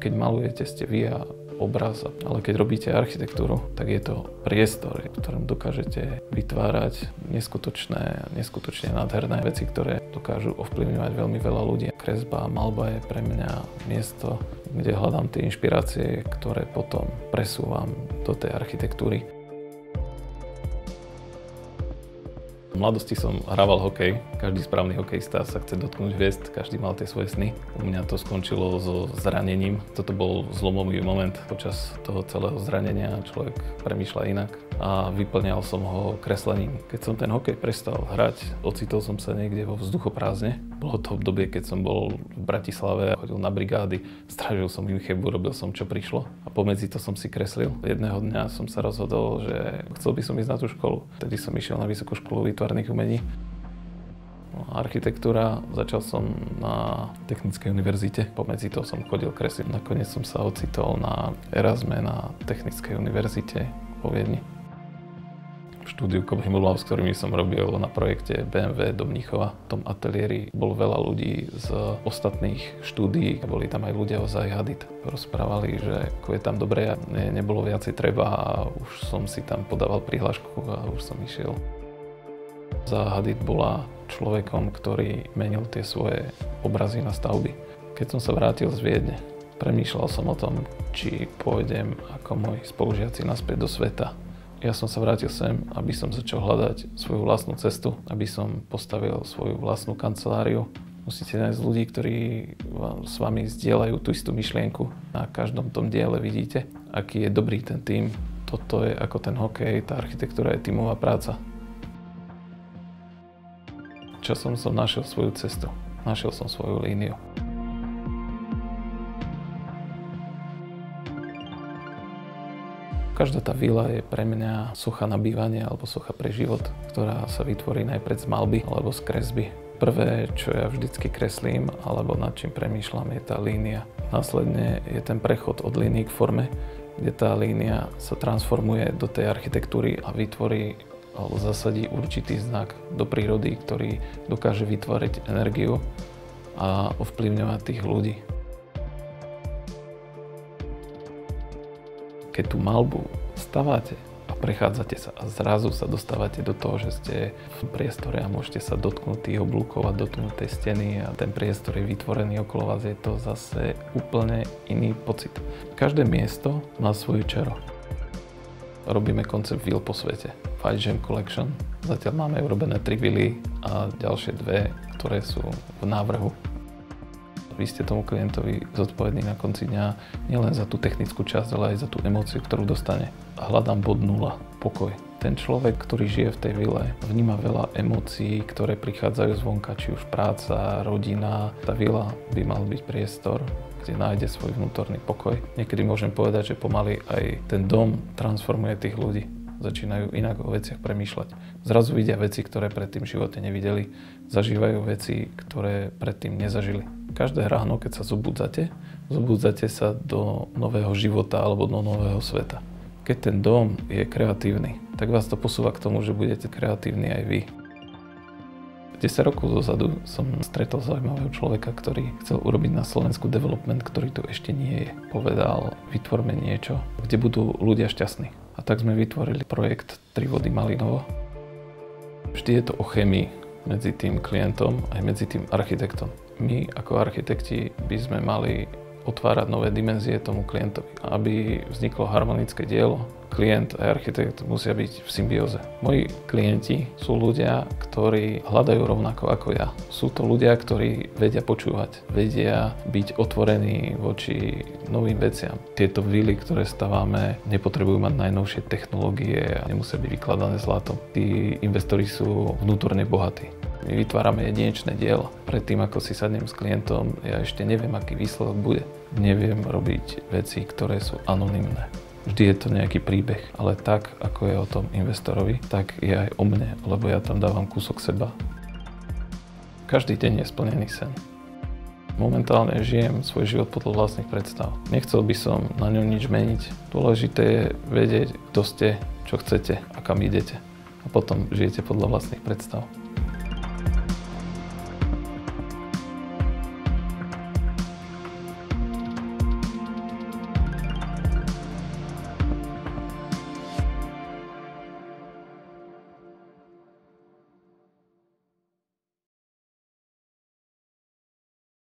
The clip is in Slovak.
Keď malujete, ste vy a obraz, ale keď robíte architektúru, tak je to priestor, v ktorom dokážete vytvárať neskutočne nádherné veci, ktoré dokážu ovplyvňovať veľmi veľa ľudí. Kresba a maľba je pre mňa miesto, kde hľadám tie inšpirácie, ktoré potom presúvam do tej architektúry. V mladosti som hrával hokej. Každý správny hokejista sa chce dotknúť hviezd, každý mal tie svoje sny. U mňa to skončilo so zranením. Toto bol zlomový moment. Počas toho celého zranenia človek premýšľa inak a vyplňal som ho kreslením. Keď som ten hokej prestal hrať, ocitol som sa niekde vo vzduchoprázdne. Bolo to obdobie, keď som bol v Bratislave, chodil na brigády, strážil som Chybu, robil som čo prišlo a pomedzi to som si kreslil. Jedného dňa som sa rozhodol, že chcel by som ísť na tú školu. Vtedy som išiel na Vysokú školu výtvarných umení. Architektúra, začal som na Technickej univerzite, pomedzi to som chodil kresliť. Nakoniec som sa ocitol na Erasme na Technickej univerzite vo Viedni. V štúdiu Koch-Himmelblau, s ktorými som robil na projekte BMW do Mníchova. V tom ateliéri bolo veľa ľudí z ostatných štúdií. Boli tam aj ľudia ozaj Hadid. Rozprávali, že ako je tam dobre a nebolo viacej treba a už som si tam podával prihlášku a už som išiel. Hadid bola človekom, ktorý menil tie svoje obrazy na stavby. Keď som sa vrátil z Viedne, premýšľal som o tom, či pôjdem ako moji spolužiaci naspäť do sveta. Ja som sa vrátil sem, aby som začal hľadať svoju vlastnú cestu, aby som postavil svoju vlastnú kanceláriu. Musíte nájsť ľudí, ktorí s vami zdieľajú tú istú myšlienku. Na každom tom diele vidíte, aký je dobrý ten tím. Toto je ako ten hokej, tá architektúra je tímová práca. Časom som našiel svoju cestu, našiel som svoju líniu. Každá tá vila je pre mňa socha na bývanie alebo socha pre život, ktorá sa vytvorí najprv z maľby alebo z kresby. Prvé, čo ja vždycky kreslím alebo nad čím premýšľam, je tá línia. Následne je ten prechod od línií k forme, kde tá línia sa transformuje do tej architektúry a vytvorí alebo zasadí určitý znak do prírody, ktorý dokáže vytvoriť energiu a ovplyvňovať tých ľudí. Keď tú maľbu staváte a prechádzate sa a zrazu sa dostávate do toho, že ste v priestore a môžete sa dotknúť tých oblúkov a dotknúť tej steny a ten priestor je vytvorený okolo vás, je to zase úplne iný pocit. Každé miesto má svoju čaro. Robíme koncept vil po svete. 5 Gem Collection. Zatiaľ máme urobené 3 vily a ďalšie 2, ktoré sú v návrhu. Vy ste tomu klientovi zodpovední na konci dňa nielen za tú technickú časť, ale aj za tú emóciu, ktorú dostane. Hľadám bod 0, pokoj. Ten človek, ktorý žije v tej vile, vníma veľa emócií, ktoré prichádzajú zvonka, či už práca, rodina. Tá vila by mal byť priestor, kde nájde svoj vnútorný pokoj. Niekedy môžem povedať, že pomaly aj ten dom transformuje tých ľudí. Začínajú inak o veciach premýšľať. Zrazu vidia veci, ktoré predtým v živote nevideli. Zažívajú veci, ktoré predtým nezažili. Každé ráno, keď sa zobudzate sa do nového života alebo do nového sveta. Keď ten dom je kreatívny, tak vás to posúva k tomu, že budete kreatívni aj vy. 10 rokov dozadu som stretol zaujímavého človeka, ktorý chcel urobiť na Slovensku development, ktorý tu ešte nie je. Povedal, vytvorme niečo, kde budú ľudia šťastní. A tak sme vytvorili projekt 3 vody Malinovo. Vždy je to o chémii medzi tým klientom aj medzi tým architektom. My ako architekti by sme mali otvárať nové dimenzie tomu klientovi. Aby vzniklo harmonické dielo, klient a architekt musia byť v symbióze. Moji klienti sú ľudia, ktorí hľadajú rovnako ako ja. Sú to ľudia, ktorí vedia počúvať, vedia byť otvorení voči novým veciam. Tieto vily, ktoré stavíme, nepotrebujú mať najnovšie technológie a nemusia byť vykladané zlatom. Tí investori sú vnútorne bohatí. My vytvárame jedinečné dielo. Predtým, ako si sadnem s klientom, ja ešte neviem, aký výsledok bude. Neviem robiť veci, ktoré sú anonymné. Vždy je to nejaký príbeh, ale tak, ako je o tom investorovi, tak je aj o mne, lebo ja tam dávam kúsok seba. Každý deň je splnený sen. Momentálne žijem svoj život podľa vlastných predstav. Nechcel by som na ňom nič meniť. Dôležité je vedieť, kto ste, čo chcete a kam idete. A potom žijete podľa vlastných predstav.